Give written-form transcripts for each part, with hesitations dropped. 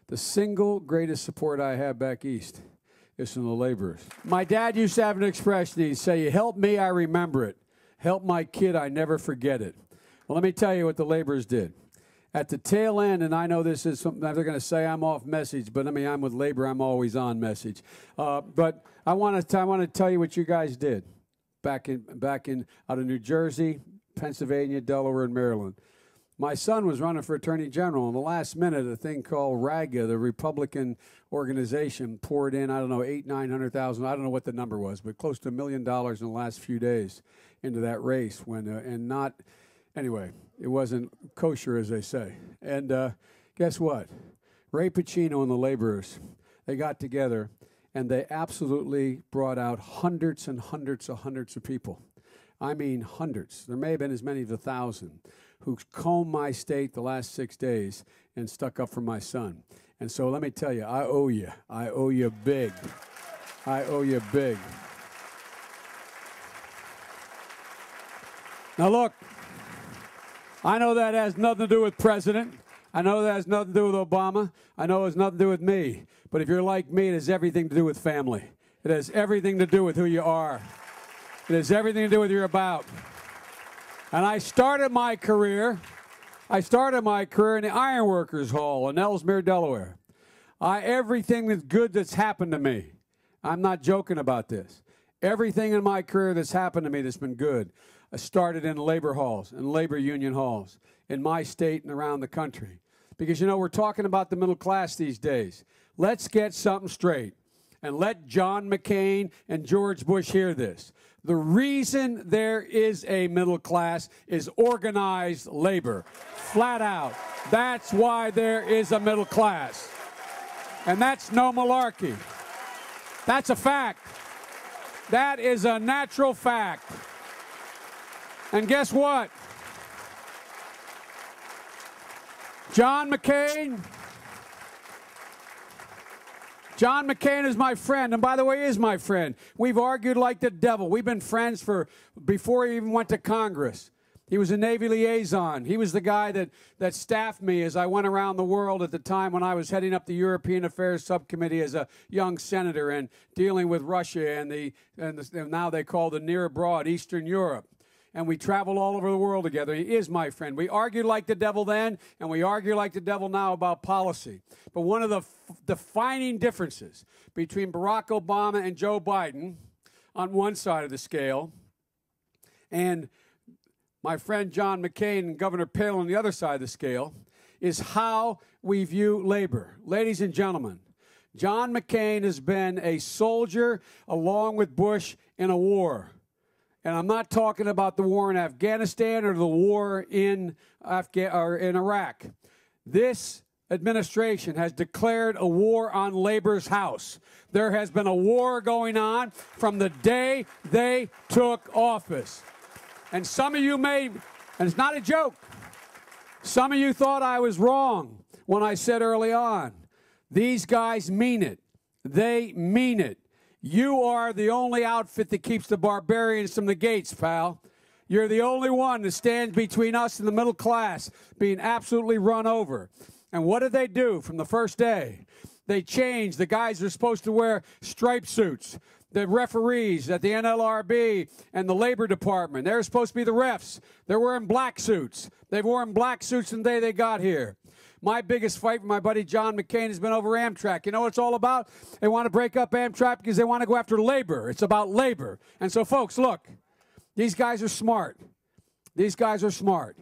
The single greatest support I have back east is from the laborers. My dad used to have an expression. He'd say, "You help me, I remember it. Help my kid, I never forget it." Well, let me tell you what the laborers did. At the tail end, and I know this is something they're going to say I'm off message, but I mean, I'm with labor, I'm always on message. But I want to tell you what you guys did back in out of New Jersey, Pennsylvania, Delaware, and Maryland. My son was running for Attorney General. In the last minute, a thing called RAGA, the Republican organization, poured in, I don't know, 800,000, 900,000, I don't know what the number was, but close to $1 million in the last few days into that race. Anyway, it wasn't kosher, as they say. And guess what? Ray Pacino and the laborers, they got together, and they absolutely brought out hundreds and hundreds of people. I mean hundreds. There may have been as many as 1,000 who combed my state the last 6 days and stuck up for my son. And so let me tell you, I owe you. I owe you big. I owe you big. Now look, I know that has nothing to do with President. I know that has nothing to do with Obama. I know it has nothing to do with me. But if you're like me, it has everything to do with family. It has everything to do with who you are. It has everything to do with what you're about. And I started my career in the Ironworkers Hall in Ellesmere, Delaware. Everything that's good that's happened to me, I'm not joking about this. Everything in my career that's happened to me that's been good, I started in labor halls and labor union halls in my state and around the country. Because, you know, we're talking about the middle class these days. Let's get something straight. And let John McCain and George Bush hear this. The reason there is a middle class is organized labor. Flat out. That's why there is a middle class. And that's no malarkey. That's a fact. That is a natural fact. And guess what? John McCain is my friend, and by the way, is my friend. We've argued like the devil. We've been friends before he even went to Congress. He was a Navy liaison. He was the guy that staffed me as I went around the world at the time when I was heading up the European Affairs Subcommittee as a young senator and dealing with Russia and now they call the near abroad, Eastern Europe. And we traveled all over the world together. He is my friend. We argued like the devil then, and we argue like the devil now about policy. But one of the defining differences between Barack Obama and Joe Biden on one side of the scale and my friend John McCain and Governor Palin on the other side of the scale is how we view labor. Ladies and gentlemen, John McCain has been a soldier along with Bush in a war. And I'm not talking about the war in Afghanistan or the war in Iraq. This administration has declared a war on labor's house. There has been a war going on from the day they took office. And some of you and it's not a joke, some of you thought I was wrong when I said early on, these guys mean it. They mean it. You are the only outfit that keeps the barbarians from the gates, pal. You're the only one that stands between us and the middle class being absolutely run over. And what did they do from the first day? They changed. The guys are supposed to wear striped suits. The referees at the NLRB and the Labor Department, they're supposed to be the refs. They're wearing black suits. They've worn black suits from the day they got here. My biggest fight with my buddy John McCain has been over Amtrak. You know what it's all about? They want to break up Amtrak because they want to go after labor. It's about labor. And so, folks, look, these guys are smart. These guys are smart.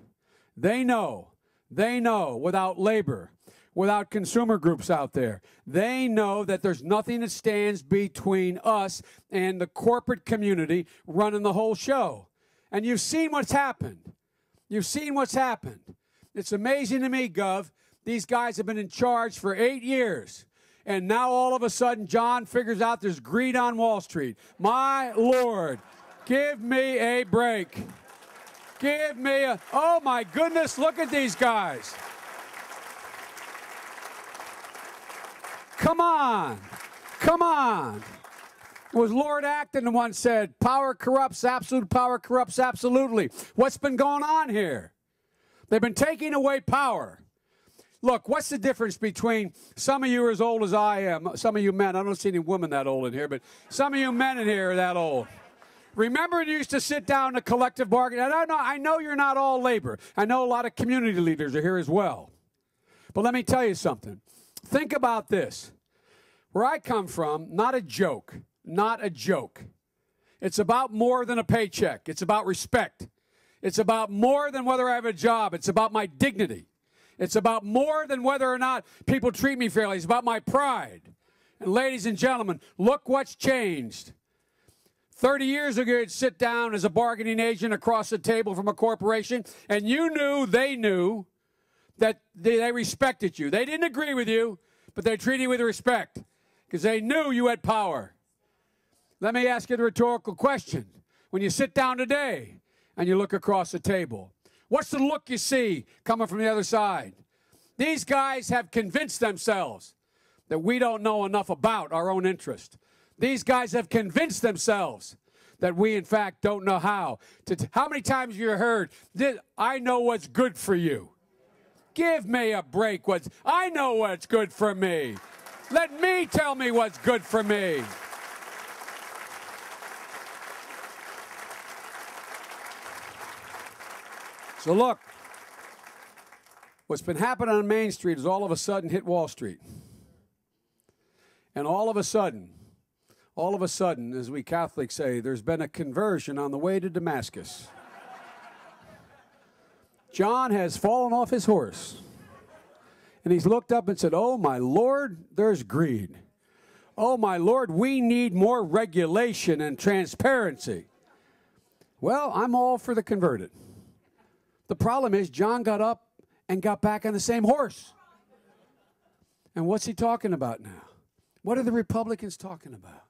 They know without labor, without consumer groups out there, they know that there's nothing that stands between us and the corporate community running the whole show. And you've seen what's happened. You've seen what's happened. It's amazing to me, Gov. These guys have been in charge for 8 years. And now all of a sudden, John figures out there's greed on Wall Street. My Lord, give me a break. Give me a, oh my goodness, look at these guys. Come on. Come on. It was Lord Acton who once said, power corrupts, absolute power corrupts absolutely. What's been going on here? They've been taking away power. Look, what's the difference between some of you are as old as I am, some of you men, I don't see any women that old in here, but some of you men in here are that old. Remember when you used to sit down in a collective bargaining? I know you're not all labor. I know a lot of community leaders are here as well. But let me tell you something. Think about this. Where I come from, not a joke, not a joke. It's about more than a paycheck. It's about respect. It's about more than whether I have a job. It's about my dignity. It's about more than whether or not people treat me fairly. It's about my pride. And ladies and gentlemen, look what's changed. 30 years ago, you'd sit down as a bargaining agent across the table from a corporation, and you knew, they knew, that they respected you. They didn't agree with you, but they treated you with respect because they knew you had power. Let me ask you a rhetorical question. When you sit down today and you look across the table, what's the look you see coming from the other side? These guys have convinced themselves that we don't know enough about our own interest. These guys have convinced themselves that we, in fact, don't know how. How many times have you heard, I know what's good for you? Give me a break. I know what's good for me. Let me tell me what's good for me. So look, what's been happening on Main Street is all of a sudden hit Wall Street. And all of a sudden, as we Catholics say, there's been a conversion on the way to Damascus. John has fallen off his horse. And he's looked up and said, oh, my Lord, there's greed. Oh, my Lord, we need more regulation and transparency. Well, I'm all for the converted. The problem is John got up and got back on the same horse. And what's he talking about now? What are the Republicans talking about?